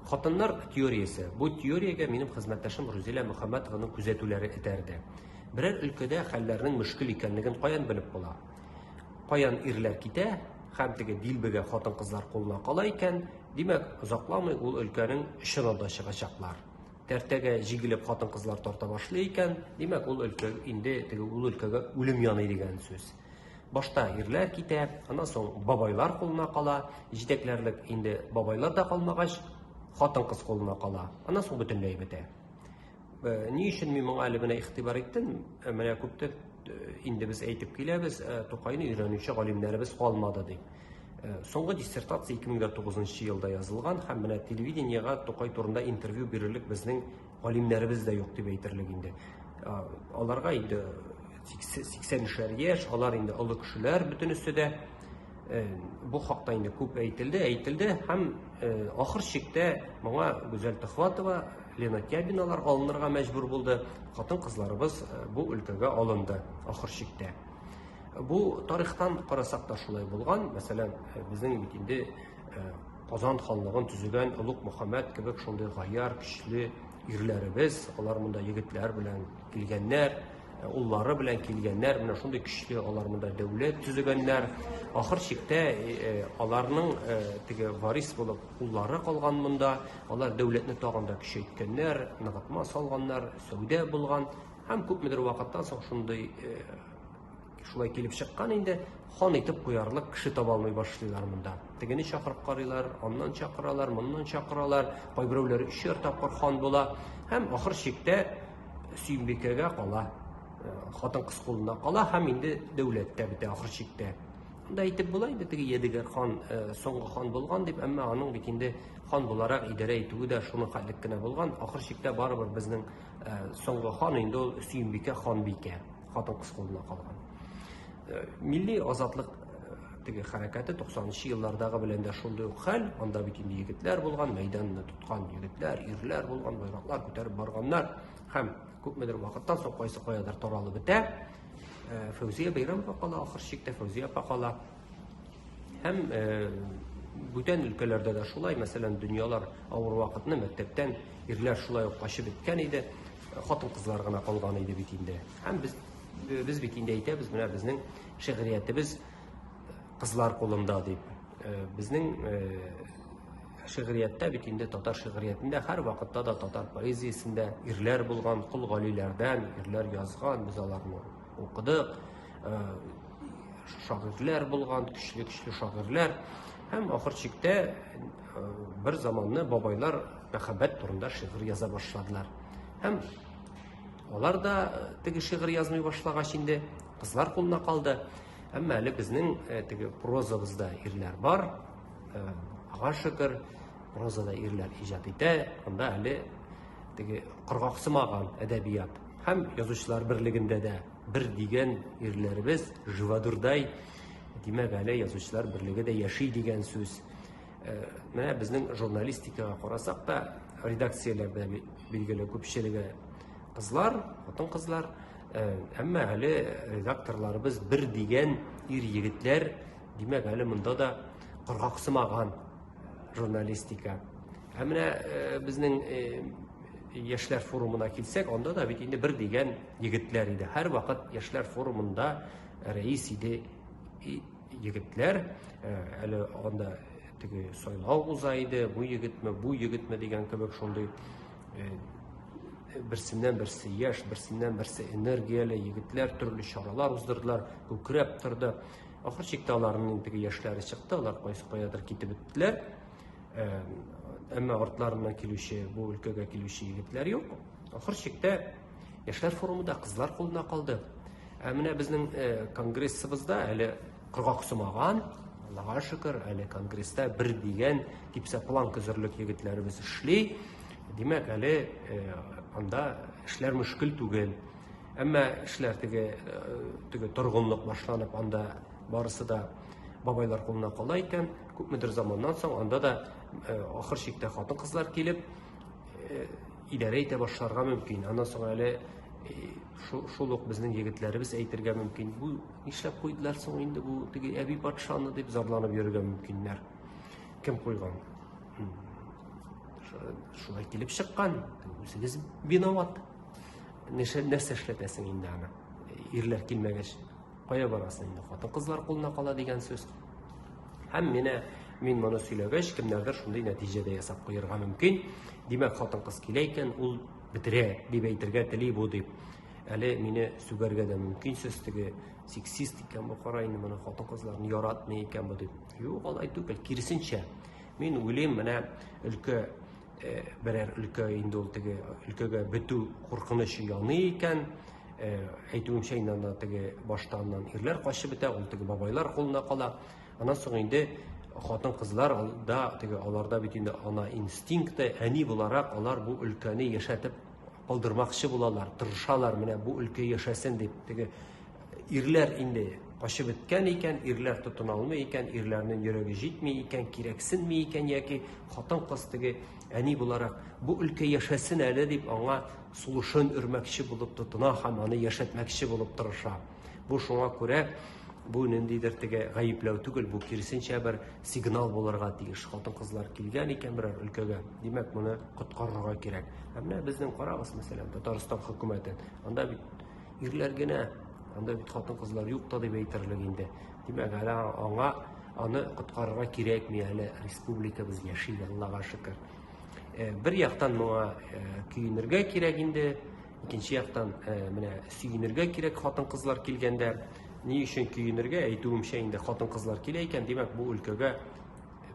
Хатыннар теориясе. Бу теориягә минем хезмәттәшем Рузилә Мөхәммәтованың күзәтүләре этәрде. Берәр өлкәдә хәлләрнең мөшкил икәнлеген каян белеп була? Каян ирләр китә, һәм теге дилбегә хатын-кызлар кулына кала икән, димәк, озакламый ул өлкәнең эшен да чыгачаклар. Тәртәгә җигелеп хатын-кызлар тарта башлый икән, димәк, ул өлкә инде теге ул өлкәгә үлем яный дигән сүз. Башта ирләр китә, аннан соң бабайлар кулына кала, җитәкләрлек инде бабайлар да калмагач, хатын-кыз кулына кала. Аннан соң бөтенләй бетә. Ни өчен мин моңа әле менә игътибар иттем? Менә күптән инде без әйтеп киләбез, Тукайны өйрәнүче галимнәребез калмады дип. Соңгы диссертация 2009 елда язылган һәм менә телевидениегә Тукай турында интервью бирерлек безнең галимнәребез дә юк дип әйтерлек инде. Аларга инде 80 яшь, алар инде олы кешеләр бөтенесе дә. Бу хакта инде күп әйтелде һәм ахыр чиктә моңа Гүзәл Төхватова, Лена Тябиналар алынырга мәҗбүр булды. Хатын-кызларыбыз бу өлкәгә алынды ахыр чиктә. Бу тарихтан карасак та шулай булган. Мәсәлән, безнең бит инде Казан ханлыгын төзегән Олуг Мөхәммәд кебек шундый гаяр көчле ирләребез, алар монда егетләр белән килгәннәр, уллары белән килгәннәр, менә шундый көчле алар монда дәүләт төзегәннәр. Ахыр чиктә аларның теге варис булып уллары калган монда, алар дәүләтне тагын да көчәйткәннәр, ныгытма салганнар, сәүдә булган һәм күпмедер вакыттан соң шулай килеп чыккан инде, хан итеп куярлык кеше таба алмый башлыйлар монда. Тегене чакырып карыйлар, аннан чакыралар, моннан чакыралар, кайберәүләре 3 тапкыр хан була һәм ахыр чиктә Сөембикәгә кала. Хатын-кыз кулына кала һәм инде дәүләттә бетә ахыр чиктә. Анда әйтеп була инде теге Ядегәр хан соңгы хан булган дип, әмма аның бит инде хан буларак идарә итүе дә шуның хәтлек кенә булган. Ахыр чиктә барыбер безнең соңгы хан инде ул Сөембикә ханбикә, хатын-кыз кулына калган. Милли азатлык теге хәрәкәте 90-нчы еллардагы белән дә шундый ук хәл. Анда бит инде егетләр булган, мәйданны тоткан егетләр, ирләр булган, байраклар күтәреп барганнар һәм күпмедер вакыттан соң кайсы каядыр таралып бетә. Фәүзия Бәйрәмова кала, ахыр чиктә Фәүзия апа кала. Һәм бүтән өлкәләрдә дә шулай, мәсәлән, дөньялар авыр вакытны мәктәптән ирләр шулай ук качып беткән иде, хатын-кызлар гына калган иде бит инде. Һәм без бит инде әйтәбез, менә безнең шигъриятебез кызлар кулында дип. Безнең шигъриятта бит инде татар шигъриятендә һәр вакытта да татар поэзиясендә ирләр булган, кул галиләрдән ирләр язган, без аларны укыдык. Шагыйрьләр булган, көчле шагыйрьләр. Һәм ахыр чиктә бер заманны бабайлар мәхәббәт турында шигырь яза башладылар. Һәм алар да теге шигырь язмый башлагач инде кызлар кулына калды. Әмма әле безнең теге прозабызда ирләр бар. Ага шөкер, прозада ирләр иҗат итә. Анда әле теге кыргаксымаган әдәбият. Һәм язучылар берлегендә дә бер дигән ирләребез Живадурдай, димәк әле язучылар берлеге дә яши дигән сүз. Менә безнең журналистикага карасак та, редакцияләрдә билгеле күпчелеге кызлар, хатын-кызлар, әмма әле редакторларыбыз бер дигән ир-егетләр, димәк әле монда да кыргаксымаган журналистика. Менә безнең Яшьләр форумына килсәк, анда да бит инде бер дигән егетләр иде. Һәр вакыт Яшьләр форумында рәис иде егетләр. Әле анда теге сайлау уза иде, бу егетме дигән кебек шундый берсеннән берсе яшь, берсеннән берсе энергияле егетләр төрле чаралар уздырдылар, күкрәп торды. Ахыр чиктә аларның теге яшьләре чыкты, алар кайсы каядыр китеп беттеләр. Әмма артларыннан килүче, бу өлкәгә килүче егетләр юк. Ахыр чиктә Яшьләр форумында кызлар кулына калды. Менә безнең конгрессыбызда әле кыргаксымаган, Аллага шөкер, әле конгресста бер дигән типса план көзерлек егетләребез эшли. Димәк, әле анда эшләр мөшкил түгел. Әмма эшләр теге торгынлык башланып, анда барысы да бабайлар кулына кала икән. Күпмедер заманнан соң анда да ахыр чиктә хатын-кызлар килеп идарә итә башларга мөмкин. Аннан соң әле шул ук безнең егетләребез әйтергә мөмкин. Бу нишләп куйдылар соң инде бу теге әби патшаны дип зарланып йөрергә мөмкиннәр. Кем куйган? шулай килеп чыккан. Үзегез виноват. Нәрсә эшләтәсең инде аны? Ирләр килмәгәч, кая барасың инде? Хатын-кызлар кулына кала дигән сүз. Һәм мин моны сөйләгәч, кемнәрдер шундый нәтиҗәдә ясап куярга мөмкин. Димәк, хатын-кыз килә икән, ул бетерә дип әйтергә тели бу дип. Әле мине сүгәргә дә мөмкин сүз, теге сексист икән бу, кара инде моны, хатын-кызларны яратмый икән бу дип. Юк, алай түгел, киресенчә. Мин уйлыйм, менә өлкә берәр өлкә инде ул теге өлкәгә бетү куркынычы яный икән. Әйтүемчә, инде теге баштаннан ирләр качып бетә, ул теге бабайлар кулына кала. Аннан соң инде хатын-кызлар да теге аларда бит инде ана инстинкты, әни буларак алар бу өлкәне яшәтеп калдырмакчы булалар, тырышалар, менә бу өлкә яшәсен дип. Теге ирләр инде качып беткән икән, ирләр тотына алмый икән, ирләрнең йөрәге җитми икән, кирәксенми икән, яки хатын-кыз теге әни буларак бу өлкә яшәсен әле дип аңа сулышын өрмәкче булып тотына һәм аны яшәтмәкче булып тырыша. Бу шуңа күрә бу ниндидер теге гаепләү түгел, бу киресенчә бер сигнал булырга тиеш. Хатын-кызлар килгән икән берәр өлкәгә, димәк, моны коткарырга кирәк. Менә безнең карагыз, мәсәлән, Татарстан хөкүмәтен. Анда бит ирләр генә, анда бит хатын-кызлар юк та дип әйтерлек инде. Димәк, аңа аны коткарырга кирәкми әле республикабыз яши, Аллага шөкер. Бер яктан моңа көенергә кирәк инде, икенче яктан менә сөенергә кирәк хатын-кызлар килгәндә. Ни өчен көенергә? Әйтүемчә, инде хатын-кызлар килә икән, димәк, бу өлкәгә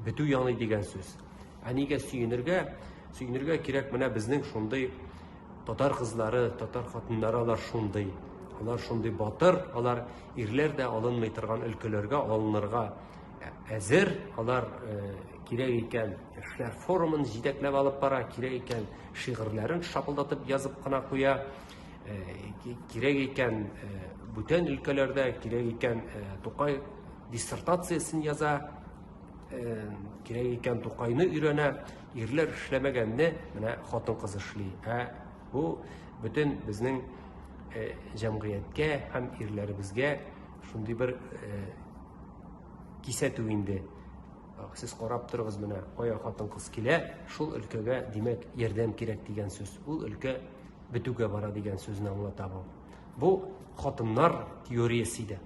бетү яный дигән сүз. Нигә сөенергә? Сөенергә кирәк, менә безнең шундый татар кызлары, татар хатыннары, алар шундый. Алар шундый батыр, алар ирләр дә алынмый торган өлкәләргә алынырга әзер. Алар кирәк икән эшләр форумын җитәкләп алып бара, кирәк икән шигырьләрен шапылдатып язып кына куя, кирәк икән бүтән өлкәләрдә, кирәк икән Тукай диссертациясын яза, кирәк икән Тукайны өйрәнә. Ирләр эшләмәгәнне менә хатын-кыз эшли. Бу бүтән безнең җәмгыятькә һәм ирләребезгә шундый бер кисәтү инде. Сез карап торыгыз, менә кая хатын-кыз килә, шул өлкәгә, димәк, ярдәм кирәк дигән сүз. Ул өлкә бетүгә бара дигән сүзне аңлата бу. Бу хатыннар теориясе иде.